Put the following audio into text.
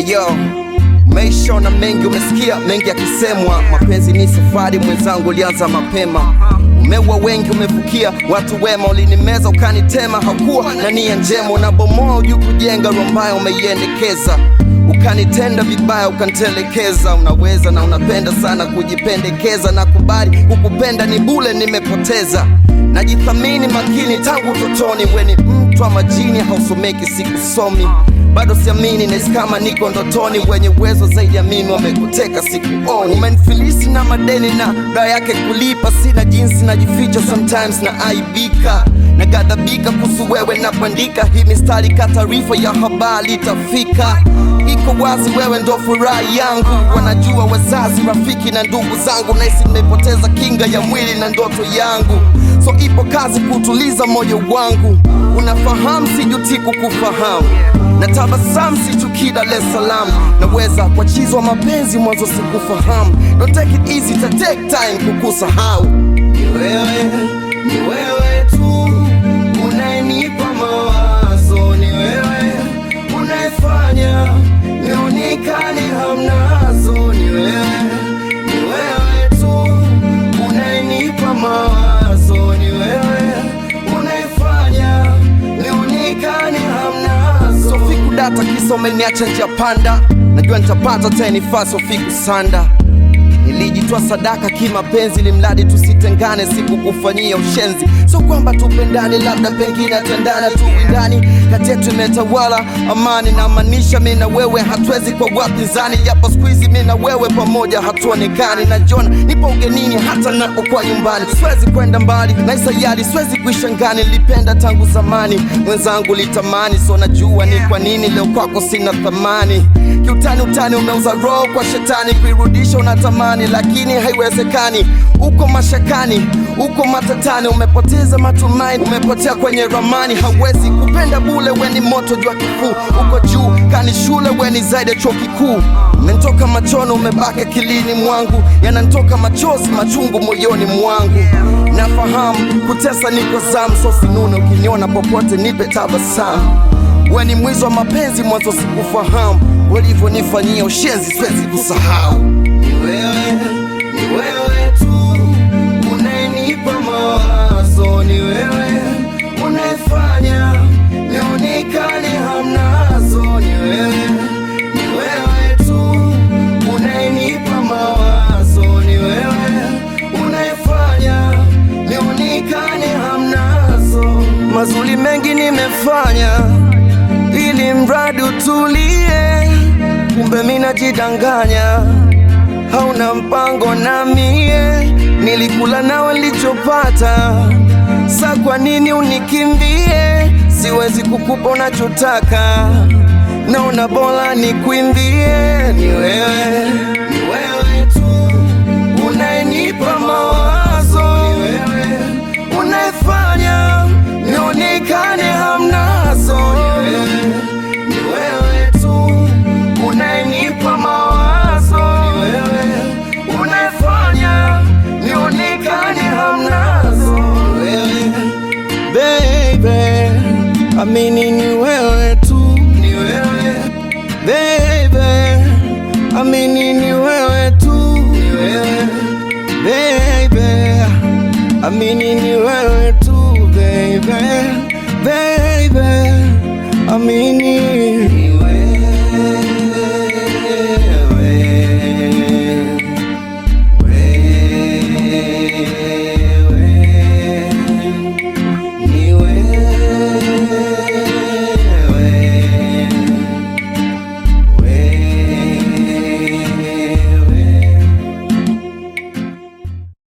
Ayo, maisha na mengi umesikia, mengi yakisemwa. Mapenzi ni safari, mwenzangu ulianza mapema. Umeua wengi, umefukia watu wema, ulinimeza ukanitema. Hakuwa na nia njema, unabomoa ujui kujenga, roho mbaya umeiendekeza. Ukanitenda vibaya, ukanitelekeza. Unaweza na unapenda sana kujipendekeza, na kubali kukupenda ni bule, nimepoteza. Najithamini makini tangu utotoni, weni mtu wa majini, hausomeki sikusomi. Bado siamini, nahisi kama niko ndotoni. Wenye uwezo zaidi ya mimi wamekuteka sikuoni. Umenifilisi na madeni na dawa yake kulipa. Sina jinsi, najificha sometimes na aibika. Nagadhabika kuhusu wewe napoandika hii mistari, ka taarifa ya habari itafika. Iko wazi wewe ndo furaha yangu. Wanajua wazazi, rafiki na ndugu zangu. Nahisi nimepoteza kinga ya mwili na ndoto yangu. So ipo kazi kutuliza moyo wangu. Unafahamu sijuti kukufahamu. Na tabasamu sichukii Dar es Salaam. Naweza kuachizwa mapenzi mwanzo sikufahamu. Don't take it easy, ta take time kukusahau. Ni wewe tu unayenipa mawazo. Ni wewe unayefanya nionekane hamnazo. Ni wewe tu unayenipa mawazo. Ni wewe unayefanya nionekane hamnazo. Sofiku data kisa umeniacha njia panda. Najua nitapata tena nifasi Sofiku sanda. Nilijitoa sadaka kimapenzi, limradi tusitengane, sikukufanyia ushenzi. So kwamba tupendane, labda pengine atendana tu windani. Kati yetu imetawala amani, na maanisha mimi na wewe hatuwezi kwa wapinzani. Japo siku hizi mimi na wewe pamoja hatuonekani. Najiona nipo ugenini hata napokuwa nyumbani. Siwezi kwenda mbali na isayari, siwezi kuisha ngani. Nilipenda tangu zamani, mwenzangu litamani. So najua ni kwa nini leo kwako sina thamani. Kiutani utani umeuza roho kwa shetani. Kuirudisha unatamani lakini haiwezekani. Uko mashakani, uko matatani. Umepoteza matumaini, umepotea kwenye ramani. Hawezi kupenda bule, weni moto jua kifuu. Uko juu kani shule, weni zaidi ya chuo kikuu. Umenitoka machono, umebaki akilini mwangu. Yananitoka machozi machungu moyoni mwangu. Nafahamu kutesa niko zamu, so sinune ukiniona popote nipe tabasamu. Weni mwizi wa mapenzi mwanzo sikufahamu. Walivyonifanyia ushenzi siwezi kusahau. Ni wewe tu unayenipa mawazo. Ni wewe unayefanya nionekane hamnazo. Ni wewe tu unayenipa mawazo. Ni wewe unayefanya nionekane hamnazo. Mazuri mengi nimefanya ili mradi utulie, kumbe mimi najidanganya. Hauna mpango na mie, nilikula nawe nilichopata. Sa kwa nini unikimbie? Siwezi kukupa unachotaka, naona bora nikuimbie. Ni wewe tu unayenipa mawazo. Ni wewe unayefanya nionekane hamnazo. Ni wewe tu unayenipa mawazo. Ni wewe unayefanya nionekane hamnazo. Baby, amini ni wewe tu. Ni wewe baby, amini ni wewe tu. Ni wewe baby, amini ni wewe tu. Baby, amini